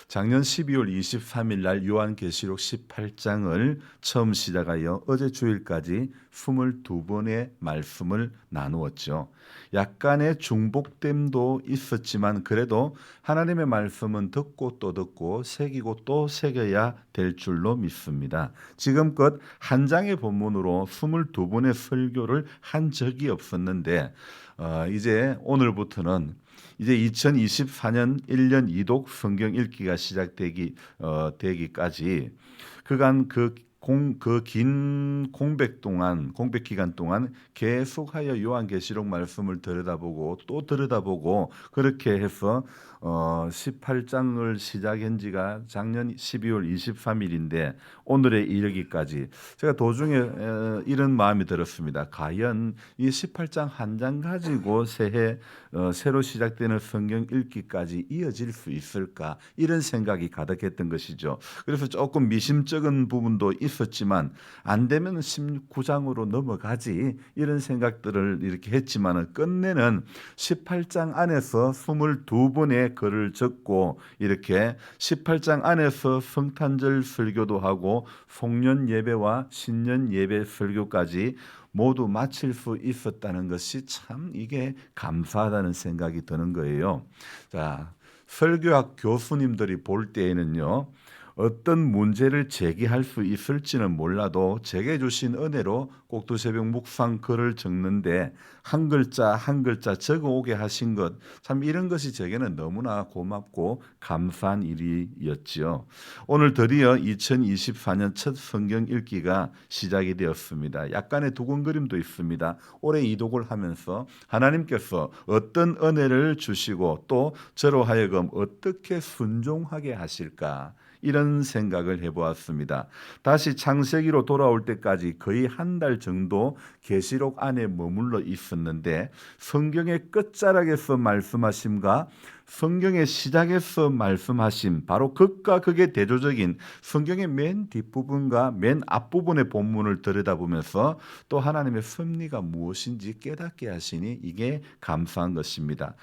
작년 12월 23일 날 요한계시록 18장을 처음 시작하여 어제 주일까지 22번의 말씀을 나누었죠. 약간의 중복됨도 있었지만 그래도 하나님의 말씀은 듣고 또 듣고 새기고 또 새겨야 될 줄로 믿습니다. 지금껏 한 장의 본문으로 22번의 설교를 한 적이 없었는데 이제 오늘부터는 이제 2024년 1년 2독 성경 읽기가 되기까지 그간 그 긴 공백 기간 동안 계속하여 요한계시록 말씀을 들여다보고 또 들여다보고 그렇게 해서 18장을 시작한 지가 작년 12월 23일인데 오늘에 이르기까지 제가 도중에 이런 마음이 들었습니다. 과연 이 18장 한 장 가지고 새해 새로 시작되는 성경 읽기까지 이어질 수 있을까 이런 생각이 가득했던 것이죠. 그래서 조금 미심쩍은 부분도 있었지만 안 되면 19장으로 넘어가지 이런 생각들을 이렇게 했지만은 끝내는 18장 안에서 22번의 글을 적고 이렇게 18장 안에서 성탄절 설교도 하고 송년 예배와 신년 예배 설교까지 모두 마칠 수 있었다는 것이 참 이게 감사하다는 생각이 드는 거예요. 자, 설교학 교수님들이 볼 때에는요. 어떤 문제를 제기할 수 있을지는 몰라도 제게 주신 은혜로 꼭두새벽 묵상 글을 적는데 한 글자 한 글자 적어오게 하신 것 참 이런 것이 제게는 너무나 고맙고 감사한 일이었지요. 오늘 드디어 2024년 첫 성경 읽기가 시작이 되었습니다. 약간의 두근거림도 있습니다. 올해 이독을 하면서 하나님께서 어떤 은혜를 주시고 또 저로 하여금 어떻게 순종하게 하실까 이런 생각을 해보았습니다. 다시 창세기로 돌아올 때까지 거의 한 달 정도 계시록 안에 머물러 있었는데 성경의 끝자락에서 말씀하심과 성경의 시작에서 말씀하심 바로 극과 극의 대조적인 성경의 맨 뒷부분과 맨 앞부분의 본문을 들여다보면서 또 하나님의 섭리가 무엇인지 깨닫게 하시니 이게 감사한 것입니다.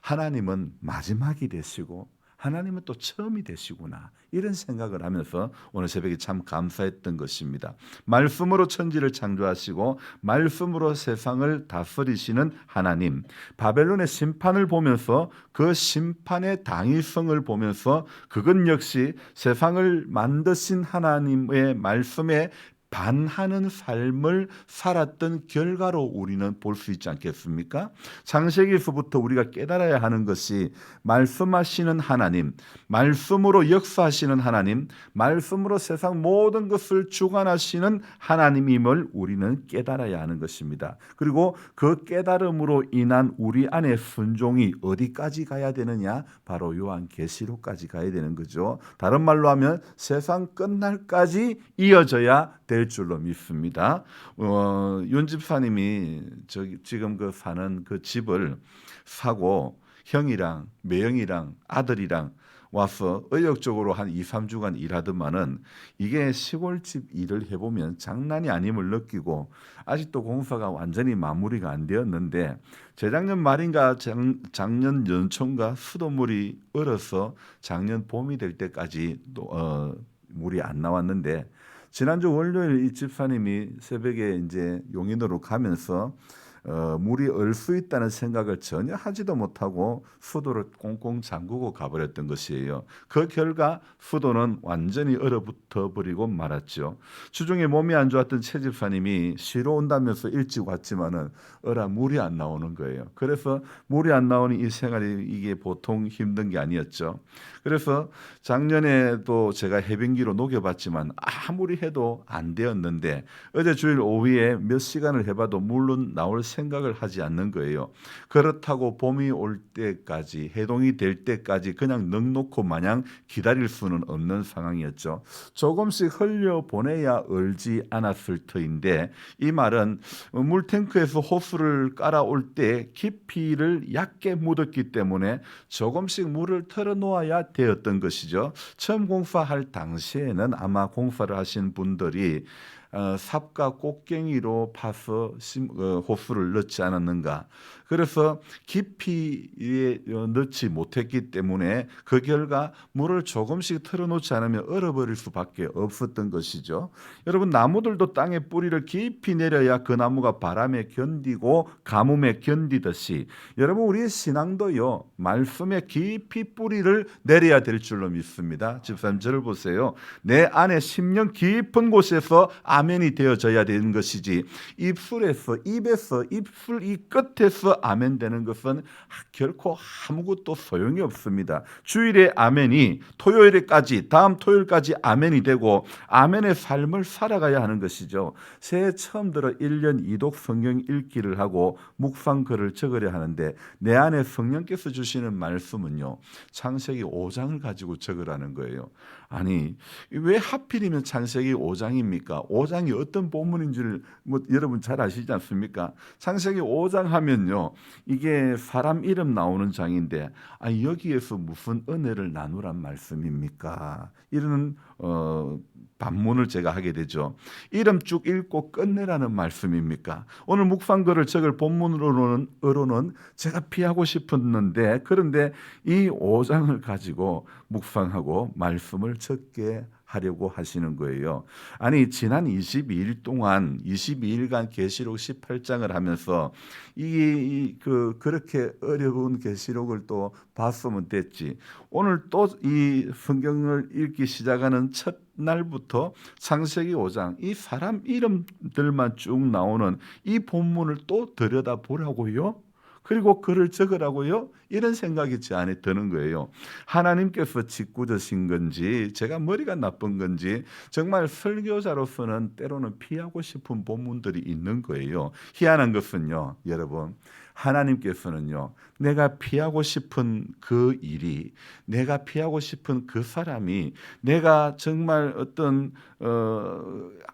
하나님은 마지막이 되시고 하나님은 또 처음이 되시구나 이런 생각을 하면서 오늘 새벽에 참 감사했던 것입니다. 말씀으로 천지를 창조하시고 말씀으로 세상을 다스리시는 하나님, 바벨론의 심판을 보면서 그 심판의 당위성을 보면서 그것 역시 세상을 만드신 하나님의 말씀에 반하는 삶을 살았던 결과로 우리는 볼 수 있지 않겠습니까? 창세기에서부터 우리가 깨달아야 하는 것이 말씀하시는 하나님, 말씀으로 역사하시는 하나님, 말씀으로 세상 모든 것을 주관하시는 하나님임을 우리는 깨달아야 하는 것입니다. 그리고 그 깨달음으로 인한 우리 안의 순종이 어디까지 가야 되느냐? 바로 요한계시록까지 가야 되는 거죠. 다른 말로 하면 세상 끝날까지 이어져야 될 줄로 믿습니다. 윤 집사님이 지금 사는 그 집을 사고 형이랑 매형이랑 아들이랑 와서 의욕적으로 한 2, 3주간 일하더만은 이게 시골집 일을 해보면 장난이 아님을 느끼고 아직도 공사가 완전히 마무리가 안 되었는데 재작년 말인가 작년 연초인가 수돗물이 얼어서 작년 봄이 될 때까지 물이 안 나왔는데 지난주 월요일 이 집사님이 새벽에 이제 용인으로 가면서 물이 얼 수 있다는 생각을 전혀 하지도 못하고 수도를 꽁꽁 잠그고 가버렸던 것이에요. 그 결과 수도는 완전히 얼어붙어 버리고 말았죠. 주중에 몸이 안 좋았던 최 집사님이 쉬러 온다면서 일찍 왔지만은 물이 안 나오는 거예요. 그래서 물이 안 나오는 이 생활이 이게 보통 힘든 게 아니었죠. 그래서 작년에도 제가 해변기로 녹여봤지만 아무리 해도 안 되었는데 어제 주일 오후에 몇 시간을 해봐도 물론 나올 생각을 하지 않는 거예요. 그렇다고 봄이 올 때까지 해동이 될 때까지 그냥 넉놓고 마냥 기다릴 수는 없는 상황이었죠. 조금씩 흘려보내야 얼지 않았을 터인데 이 말은 물탱크에서 호스를 깔아올 때 깊이를 얕게 묻었기 때문에 조금씩 물을 털어놓아야 되었던 것이죠. 처음 공사할 당시에는 아마 공사를 하신 분들이 삽과 꽃갱이로 파서 호수를 넣지 않았는가. 그래서 깊이에 넣지 못했기 때문에 그 결과 물을 조금씩 틀어놓지 않으면 얼어버릴 수밖에 없었던 것이죠. 여러분, 나무들도 땅에 뿌리를 깊이 내려야 그 나무가 바람에 견디고 가뭄에 견디듯이 여러분, 우리의 신앙도요, 말씀에 깊이 뿌리를 내려야 될 줄로 믿습니다. 집사님, 저를 보세요. 내 안에 10년 깊은 곳에서 아멘이 되어져야 되는 것이지, 입술에서, 입에서, 입술 이 끝에서 아멘 되는 것은 결코 아무것도 소용이 없습니다. 주일에 아멘이 토요일에까지, 다음 토요일까지 아멘이 되고 아멘의 삶을 살아가야 하는 것이죠. 새해 처음 들어 1년 이독 성경 읽기를 하고 묵상글을 적으려 하는데 내 안에 성령께서 주시는 말씀은요, 창세기 5장을 가지고 적으라는 거예요. 아니, 왜 하필이면 창세기 5장입니까? 5장이 어떤 본문인지를 여러분 잘 아시지 않습니까? 창세기 5장 하면요, 이게 사람 이름 나오는 장인데 여기에서 무슨 은혜를 나누란 말씀입니까? 이런 반문을 제가 하게 되죠. 이름 쭉 읽고 끝내라는 말씀입니까? 오늘 묵상글을 적을 본문으로는 제가 피하고 싶었는데, 그런데 이 5장을 가지고 묵상하고 말씀을 적게 하려고 하시는 거예요. 아니, 지난 22일 동안 22일간 계시록 18장을 하면서 그렇게 어려운 계시록을 또 봤으면 됐지. 오늘 또 이 성경을 읽기 시작하는 첫 날부터 창세기 5장 이 사람 이름들만 쭉 나오는 이 본문을 또 들여다보라고요? 그리고 글을 적으라고요? 이런 생각이 제 안에 드는 거예요. 하나님께서 짓궂으신 건지 제가 머리가 나쁜 건지 정말 설교자로서는 때로는 피하고 싶은 본문들이 있는 거예요. 희한한 것은요, 여러분, 하나님께서는요, 내가 피하고 싶은 그 일이, 내가 피하고 싶은 그 사람이, 내가 정말 어떤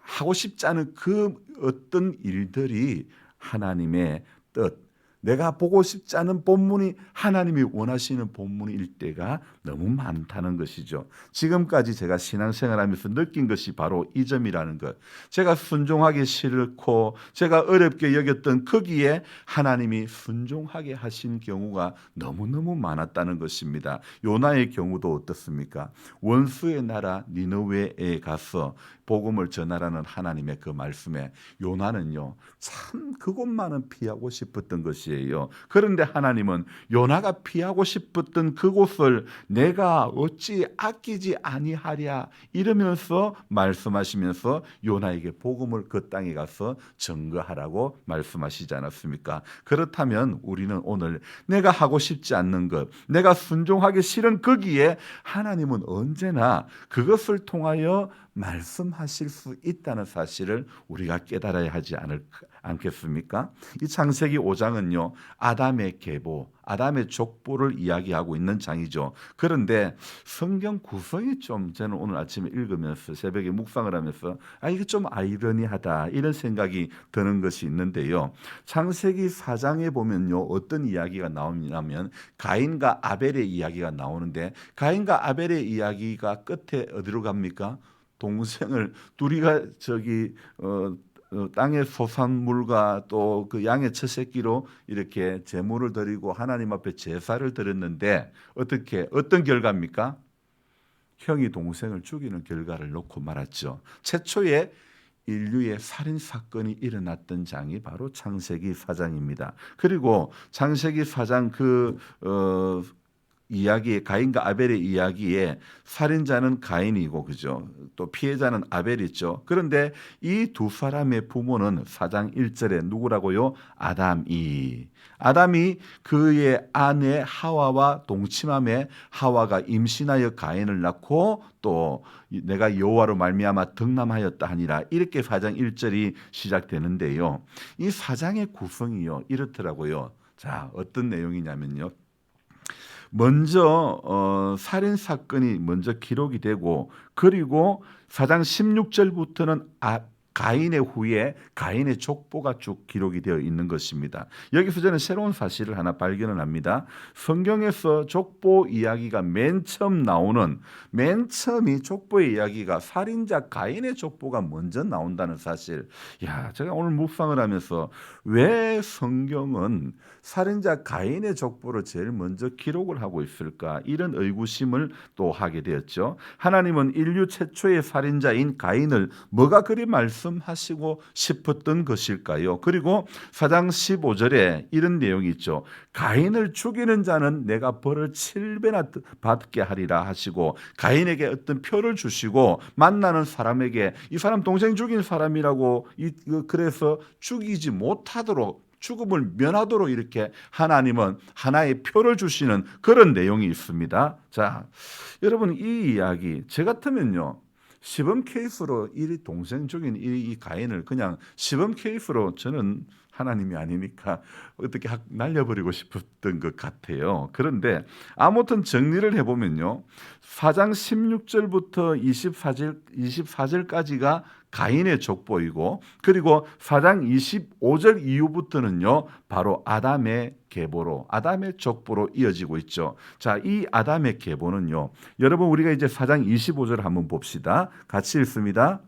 하고 싶지 않은 그 어떤 일들이 하나님의 뜻, 내가 보고 싶지 않은 본문이 하나님이 원하시는 본문일 때가 너무 많다는 것이죠. 지금까지 제가 신앙생활하면서 느낀 것이 바로 이 점이라는 것. 제가 순종하기 싫고 제가 어렵게 여겼던 거기에 하나님이 순종하게 하신 경우가 너무너무 많았다는 것입니다. 요나의 경우도 어떻습니까? 원수의 나라 니느웨에 가서 복음을 전하라는 하나님의 그 말씀에 요나는요, 참 그곳만은 피하고 싶었던 것이에요. 그런데 하나님은 요나가 피하고 싶었던 그곳을 내가 어찌 아끼지 아니하랴 이러면서 말씀하시면서 요나에게 복음을 그 땅에 가서 증거하라고 말씀하시지 않았습니까? 그렇다면 우리는 오늘 내가 하고 싶지 않는 것, 내가 순종하기 싫은 거기에 하나님은 언제나 그것을 통하여 말씀하실 수 있다는 사실을 우리가 깨달아야 하지 않겠습니까? 이 창세기 5장은요, 아담의 계보, 아담의 족보를 이야기하고 있는 장이죠. 그런데 성경 구성이 좀 저는 오늘 아침에 읽으면서 새벽에 묵상을 하면서 이게 좀 아이러니하다 이런 생각이 드는 것이 있는데요. 창세기 4장에 보면요, 어떤 이야기가 나오냐면 가인과 아벨의 이야기가 나오는데 가인과 아벨의 이야기가 끝에 어디로 갑니까? 동생을 둘이가 땅의 소산물과 또 그 양의 첫 새끼로 이렇게 제물을 드리고 하나님 앞에 제사를 드렸는데 어떤 결과입니까? 형이 동생을 죽이는 결과를 놓고 말았죠. 최초의 인류의 살인 사건이 일어났던 장이 바로 창세기 4장입니다. 그리고 창세기 4장 이야기에 가인과 아벨의 이야기에 살인자는 가인이고 그죠? 또 피해자는 아벨이죠. 그런데 이 두 사람의 부모는 4장 1절에 누구라고요? 아담이 그의 아내 하와와 동침함에 하와가 임신하여 가인을 낳고 또 내가 여호와로 말미암아 득남하였다 하니라. 이렇게 4장 1절이 시작되는데요. 이 4장의 구성이요, 이렇더라고요. 자, 어떤 내용이냐면요. 먼저 살인 사건이 먼저 기록이 되고, 그리고 4장 16절부터는 가인의 후에 가인의 족보가 쭉 기록이 되어 있는 것입니다. 여기서 저는 새로운 사실을 하나 발견을 합니다. 성경에서 족보 이야기가 맨 처음이 족보의 이야기가 살인자 가인의 족보가 먼저 나온다는 사실. 야, 제가 오늘 묵상을 하면서 왜 성경은 살인자 가인의 족보를 제일 먼저 기록을 하고 있을까? 이런 의구심을 또 하게 되었죠. 하나님은 인류 최초의 살인자인 가인을 뭐가 그리 말씀하시고 싶었던 것일까요? 그리고 4장 15절에 이런 내용이 있죠. 가인을 죽이는 자는 내가 벌을 7배나 받게 하리라 하시고 가인에게 어떤 표를 주시고 만나는 사람에게 이 사람 동생 죽인 사람이라고 그래서 죽이지 못하도록 죽음을 면하도록 이렇게 하나님은 하나의 표를 주시는 그런 내용이 있습니다. 자, 여러분 이 이야기 저 같으면요. 시범 케이스로 이 동생 죽인 이 가인을 그냥 시범 케이스로 저는 하나님이 아니니까 어떻게 날려버리고 싶었던 것 같아요. 그런데 아무튼 정리를 해보면요. 4장 16절부터 24절까지가 가인의 족보이고 그리고 4장 25절 이후부터는요. 바로 아담의 계보로 아담의 족보로 이어지고 있죠. 자, 이 아담의 계보는요. 여러분 우리가 이제 4장 25절 한번 봅시다. 같이 읽습니다.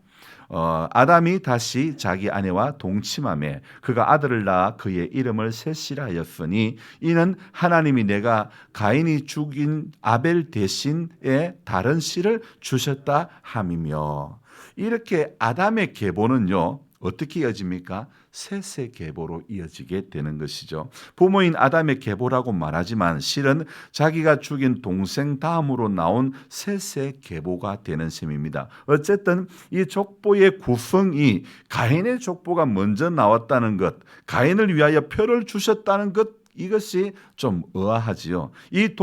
아담이 다시 자기 아내와 동침하매 그가 아들을 낳아 그의 이름을 셋이라 하였으니 이는 하나님이 내가 가인이 죽인 아벨 대신에 다른 씨를 주셨다 함이며 이렇게 아담의 계보는요. 어떻게 이어집니까? 셋의 계보로 이어지게 되는 것이죠. 부모인 아담의 계보라고 말하지만 실은 자기가 죽인 동생 다음으로 나온 셋의 계보가 되는 셈입니다. 어쨌든 이 족보의 구성이 가인의 족보가 먼저 나왔다는 것, 가인을 위하여 표를 주셨다는 것, 이것이 좀 의아하지요. 이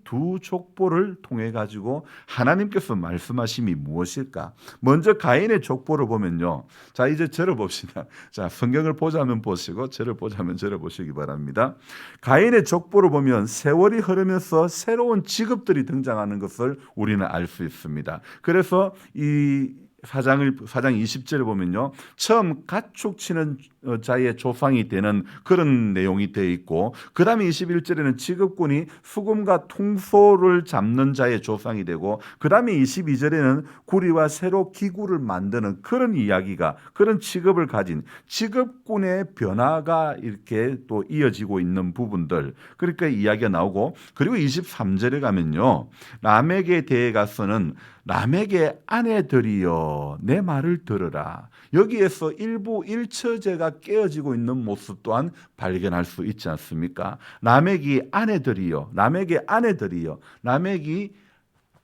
두 족보를 통해 가지고 하나님께서 말씀하심이 무엇일까? 먼저 가인의 족보를 보면요. 자, 이제 저를 봅시다. 자, 성경을 보자면 보시고 저를 보자면 저를 보시기 바랍니다. 가인의 족보를 보면 세월이 흐르면서 새로운 직업들이 등장하는 것을 우리는 알 수 있습니다. 그래서 이 4장 20절을 보면요. 처음 가축 치는 자의 조상이 되는 그런 내용이 되어 있고 그 다음에 21절에는 직업군이 수금과 통소를 잡는 자의 조상이 되고 그 다음에 22절에는 구리와 새로 기구를 만드는 그런 이야기가 그런 직업을 가진 직업군의 변화가 이렇게 또 이어지고 있는 부분들 그러니까 이야기가 나오고 그리고 23절에 가면요. 라멕에 대해 가서는 라멕의 아내들이여 내 말을 들으라. 여기에서 일부 일처제가 깨어지고 있는 모습 또한 발견할 수 있지 않습니까? 라멕의 아내들이여 라멕이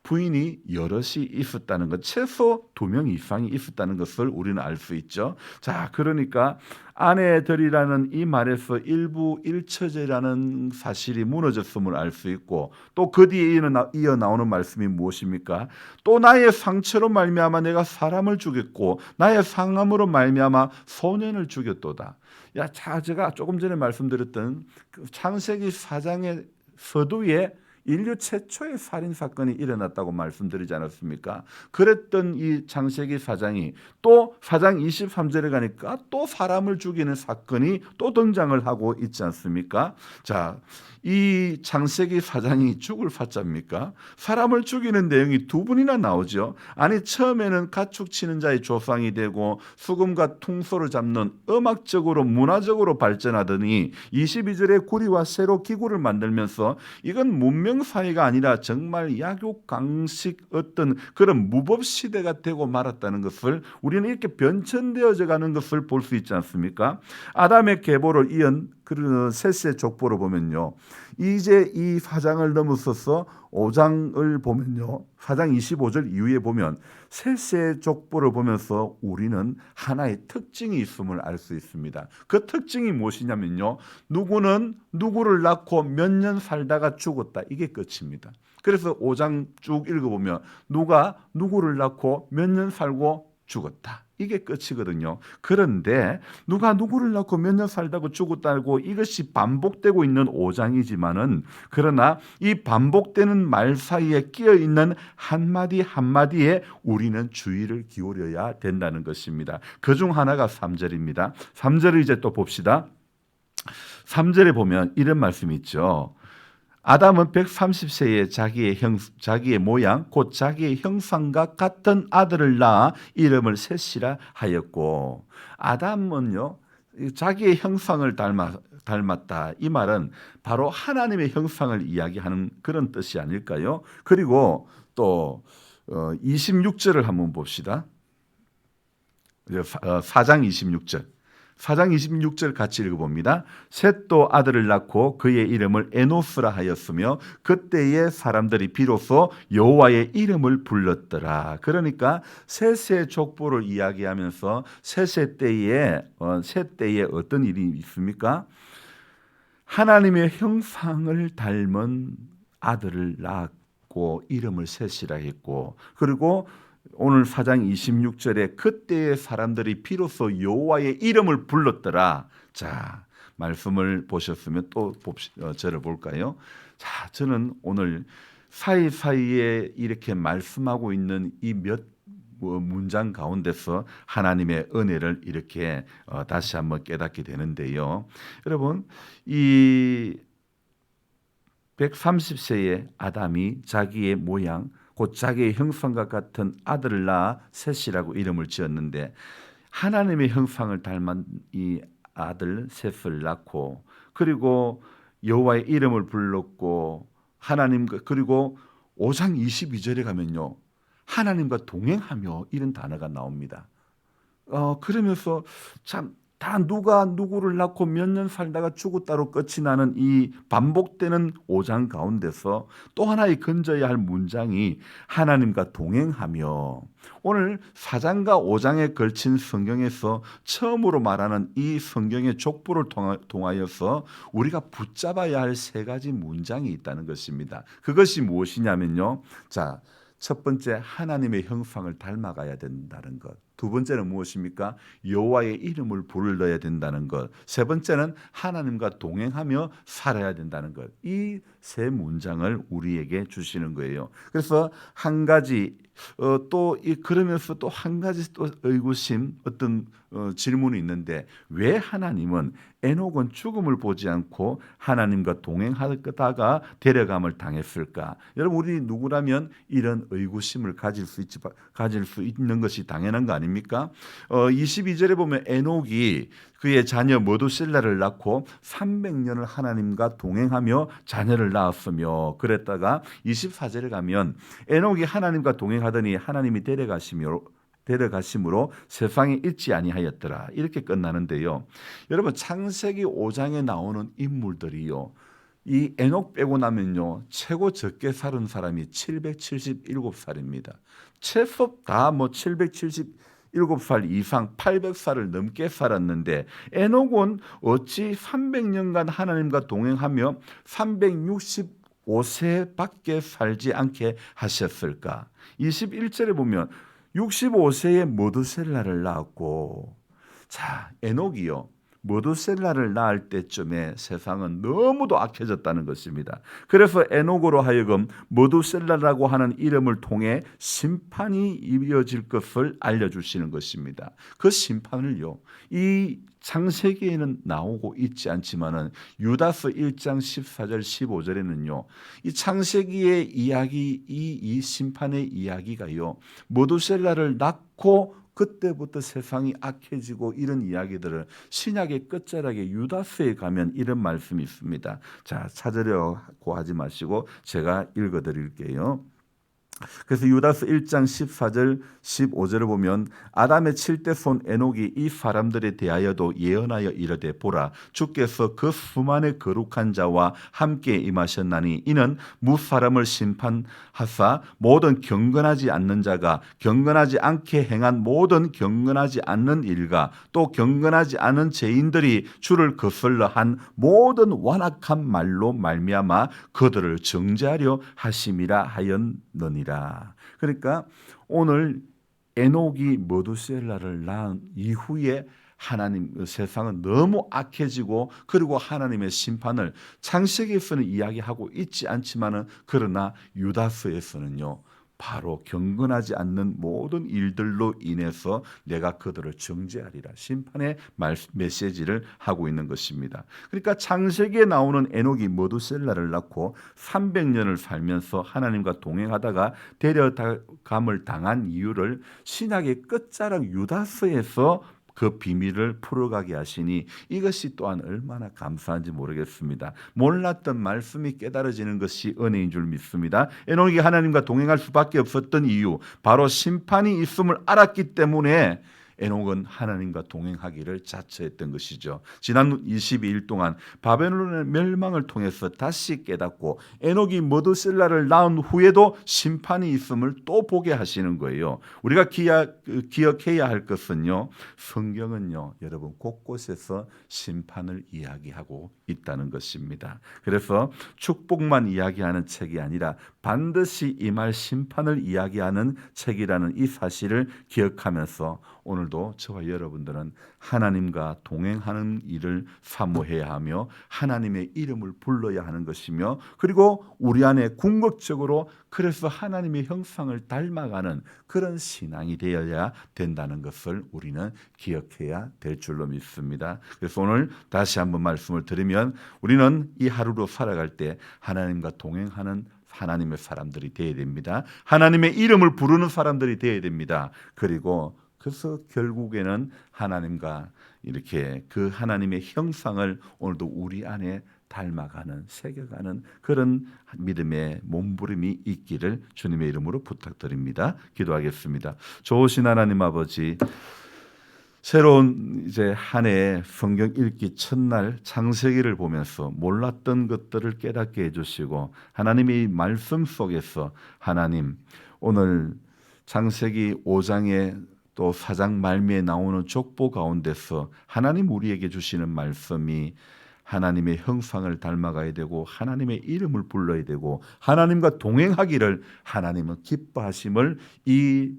부인이 여럿이 있었다는 것, 최소 2명 이상이 있었다는 것을 우리는 알 수 있죠. 자, 그러니까 아내들이라는 이 말에서 일부 일처제라는 사실이 무너졌음을 알 수 있고 또 그 뒤에 이어 나오는 말씀이 무엇입니까? 또 나의 상처로 말미암아 내가 사람을 죽였고 나의 상함으로 말미암아 소년을 죽였도다. 야, 자, 제가 조금 전에 말씀드렸던 그 창세기 4장의 서두에 인류 최초의 살인사건이 일어났다고 말씀드리지 않았습니까? 그랬던 이 창세기 4장이 또 4장 23절에 가니까 또 사람을 죽이는 사건이 또 등장을 하고 있지 않습니까? 자, 이 창세기 4장이 죽을 사자입니까? 사람을 죽이는 내용이 두 분이나 나오죠. 아니 처음에는 가축 치는 자의 조상이 되고 수금과 퉁소를 잡는 음악적으로 문화적으로 발전하더니 22절에 구리와 새로 기구를 만들면서 이건 문명 사회가 아니라 정말 약육강식 어떤 그런 무법 시대가 되고 말았다는 것을 우리는 이렇게 변천되어져 가는 것을 볼 수 있지 않습니까? 아담의 계보를 이은 그 셋의 족보를 보면요. 이제 이 4장을 넘어서서 5장을 보면요. 4장 25절 이후에 보면 셋의 족보를 보면서 우리는 하나의 특징이 있음을 알 수 있습니다. 그 특징이 무엇이냐면요. 누구는 누구를 낳고 몇 년 살다가 죽었다. 이게 끝입니다. 그래서 5장 쭉 읽어보면 누가 누구를 낳고 몇 년 살고 죽었다. 이게 끝이거든요. 그런데 누가 누구를 낳고 몇 년 살다고 죽었다고 이것이 반복되고 있는 5장이지만은 그러나 이 반복되는 말 사이에 끼어 있는 한마디 한마디에 우리는 주의를 기울여야 된다는 것입니다. 그중 하나가 3절입니다. 3절을 이제 또 봅시다. 3절에 보면 이런 말씀이 있죠. 아담은 130세에 자기의 모양 곧 자기의 형상과 같은 아들을 낳아 이름을 셋이라 하였고, 아담은요 자기의 형상을 닮았다. 이 말은 바로 하나님의 형상을 이야기하는 그런 뜻이 아닐까요? 그리고 또 26절을 한번 봅시다. 4장 26절. 4장 26절 같이 읽어봅니다. 셋도 아들을 낳고 그의 이름을 에노스라 하였으며 그때의 사람들이 비로소 여호와의 이름을 불렀더라. 그러니까 셋의 족보를 이야기하면서 셋의 때에 어떤 일이 있습니까? 하나님의 형상을 닮은 아들을 낳고 이름을 셋이라 했고, 그리고 오늘 4장 26절에 그때의 사람들이 비로소 여호와의 이름을 불렀더라. 자, 말씀을 보셨으면 또 저를 볼까요? 자, 저는 오늘 사이사이에 이렇게 말씀하고 있는 이 몇 문장 가운데서 하나님의 은혜를 이렇게 다시 한번 깨닫게 되는데요. 여러분, 이 130세의 아담이 자기의 모양 곧 자기의 형상과 같은 아들을 낳아 셋이라고 이름을 지었는데, 하나님의 형상을 닮은 이 아들 셋을 낳고, 그리고 여호와의 이름을 불렀고, 하나님과, 그리고 5장 22절에 가면요 하나님과 동행하며 이런 단어가 나옵니다. 그러면서 참 다 누가 누구를 낳고 몇 년 살다가 죽었다로 끝이 나는 이 반복되는 5장 가운데서 또 하나의 건져야 할 문장이 하나님과 동행하며, 오늘 4장과 5장에 걸친 성경에서 처음으로 말하는 이 성경의 족보를 통하여서 우리가 붙잡아야 할 세 가지 문장이 있다는 것입니다. 그것이 무엇이냐면요, 자, 첫 번째 하나님의 형상을 닮아가야 된다는 것. 두 번째는 무엇입니까? 여호와의 이름을 불러야 된다는 것. 세 번째는 하나님과 동행하며 살아야 된다는 것. 이 세 문장을 우리에게 주시는 거예요. 그래서 한 가지 그러면서 또 한 가지 또 의구심 어떤 질문이 있는데, 왜 하나님은 에녹은 죽음을 보지 않고 하나님과 동행하다가 데려감을 당했을까? 여러분, 우리 누구라면 이런 의구심을 가질 수 있는 것이 당연한 거 아닙니까? 22절에 보면 에녹이 그의 자녀 모두셀라를 낳고 300년을 하나님과 동행하며 자녀를 낳았으며, 그랬다가 24절에 가면 에녹이 하나님과 동행하더니 하나님이 데려가심으로 세상에 있지 아니하였더라. 이렇게 끝나는데요. 여러분, 창세기 5장에 나오는 인물들이요, 이 에녹 빼고 나면요 최고 적게 살은 사람이 777살입니다. 최소 다 777살 이상 800살을 넘게 살았는데, 에녹은 어찌 300년간 하나님과 동행하며 365세밖에 살지 않게 하셨을까? 21절에 보면 65세에 모두셀라를 낳았고, 자, 에녹이요 모두셀라를 낳을 때쯤에 세상은 너무도 악해졌다는 것입니다. 그래서 에녹으로 하여금 모두셀라라고 하는 이름을 통해 심판이 이어질 것을 알려주시는 것입니다. 그 심판을요, 이 창세기에는 나오고 있지 않지만은 유다서 1장 14절 15절에는요 이 창세기의 이야기, 이 심판의 이야기가요 모두셀라를 낳고 그때부터 세상이 악해지고 이런 이야기들을 신약의 끝자락에 유다서에 가면 이런 말씀이 있습니다. 자, 찾으려고 하지 마시고 제가 읽어드릴게요. 그래서 유다서 1장 14절 15절을 보면, 아담의 7대 손 에녹이 이 사람들에 대하여도 예언하여 이르되, 보라, 주께서 그 수만의 거룩한 자와 함께 임하셨나니 이는 무사람을 심판하사 모든 경건하지 않는 자가 경건하지 않게 행한 모든 경건하지 않는 일과 또 경건하지 않은 죄인들이 주를 거슬러 한 모든 완악한 말로 말미암아 그들을 정죄하려 하심이라 하였느니라. 그러니까 오늘 에녹이 머두셀라를 낳은 이후에 하나님 세상은 너무 악해지고 그리고 하나님의 심판을 창세기에서는 이야기하고 있지 않지만은 그러나 유다서에서는요. 바로 경건하지 않는 모든 일들로 인해서 내가 그들을 정죄하리라 심판의 메시지를 하고 있는 것입니다. 그러니까 창세기에 나오는 에녹이 머두셀라를 낳고 300년을 살면서 하나님과 동행하다가 데려감을 당한 이유를 신약의 끝자락 유다서에서 그 비밀을 풀어가게 하시니 이것이 또한 얼마나 감사한지 모르겠습니다. 몰랐던 말씀이 깨달아지는 것이 은혜인 줄 믿습니다. 에녹이 하나님과 동행할 수밖에 없었던 이유, 바로 심판이 있음을 알았기 때문에 에녹은 하나님과 동행하기를 자처했던 것이죠. 지난 22일 동안 바벨론의 멸망을 통해서 다시 깨닫고 에녹이 머두셀라를 낳은 후에도 심판이 있음을 또 보게 하시는 거예요. 우리가 기억해야 할 것은요. 성경은요. 여러분 곳곳에서 심판을 이야기하고 있다는 것입니다. 그래서 축복만 이야기하는 책이 아니라 반드시 임할 심판을 이야기하는 책이라는 이 사실을 기억하면서 오늘도 저와 여러분들은 하나님과 동행하는 일을 사모해야 하며 하나님의 이름을 불러야 하는 것이며 그리고 우리 안에 궁극적으로 그래서 하나님의 형상을 닮아가는 그런 신앙이 되어야 된다는 것을 우리는 기억해야 될 줄로 믿습니다. 그래서 오늘 다시 한번 말씀을 드리면 우리는 이 하루로 살아갈 때 하나님과 동행하는 하나님의 사람들이 되어야 됩니다. 하나님의 이름을 부르는 사람들이 되어야 됩니다. 그리고 그래서 결국에는 하나님과 이렇게 그 하나님의 형상을 오늘도 우리 안에 닮아가는 새겨가는 그런 믿음의 몸부림이 있기를 주님의 이름으로 부탁드립니다. 기도하겠습니다. 좋으신 하나님 아버지, 새로운 이제 한 해 성경 읽기 첫날 창세기를 보면서 몰랐던 것들을 깨닫게 해주시고 하나님의 말씀 속에서 하나님 오늘 창세기 5장에 또 4장 말미에 나오는 족보 가운데서 하나님 우리에게 주시는 말씀이 하나님의 형상을 닮아가야 되고 하나님의 이름을 불러야 되고 하나님과 동행하기를 하나님은 기뻐하심을 이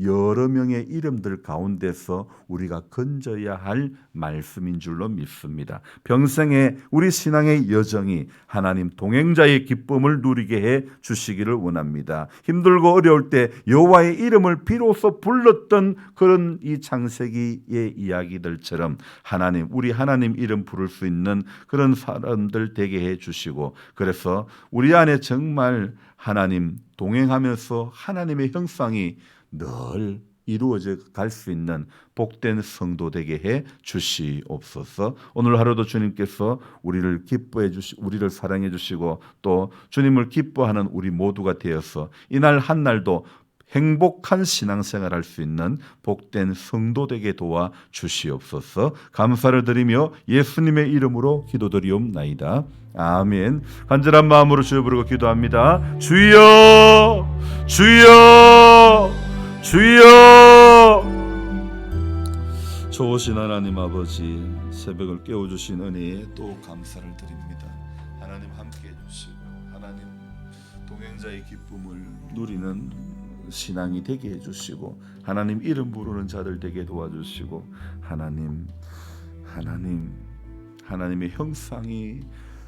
여러 명의 이름들 가운데서 우리가 건져야 할 말씀인 줄로 믿습니다. 평생에 우리 신앙의 여정이 하나님 동행자의 기쁨을 누리게 해 주시기를 원합니다. 힘들고 어려울 때 여호와의 이름을 비로소 불렀던 그런 이 창세기의 이야기들처럼 하나님 우리 하나님 이름 부를 수 있는 그런 사람들 되게 해 주시고 그래서 우리 안에 정말 하나님 동행하면서 하나님의 형상이 늘 이루어져 갈 수 있는 복된 성도 되게 해 주시옵소서. 오늘 하루도 주님께서 우리를 기뻐해 우리를 사랑해 주시고 또 주님을 기뻐하는 우리 모두가 되어서 이날 한 날도 행복한 신앙생활 할 수 있는 복된 성도 되게 도와 주시옵소서. 감사를 드리며 예수님의 이름으로 기도드리옵나이다. 아멘. 간절한 마음으로 주여 부르고 기도합니다. 주여, 주여, 주여. 좋으신 하나님 아버지, 새벽을 깨워주신 은혜에 또 감사를 드립니다. 하나님 함께해 주시고 하나님 동행자의 기쁨을 누리는 신앙이 되게 해주시고 하나님 이름 부르는 자들 되게 도와주시고 하나님의 형상이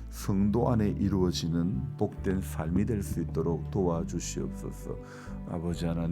성도 안에 이루어지는 복된 삶이 될 수 있도록 도와주시옵소서. 아버지 하나님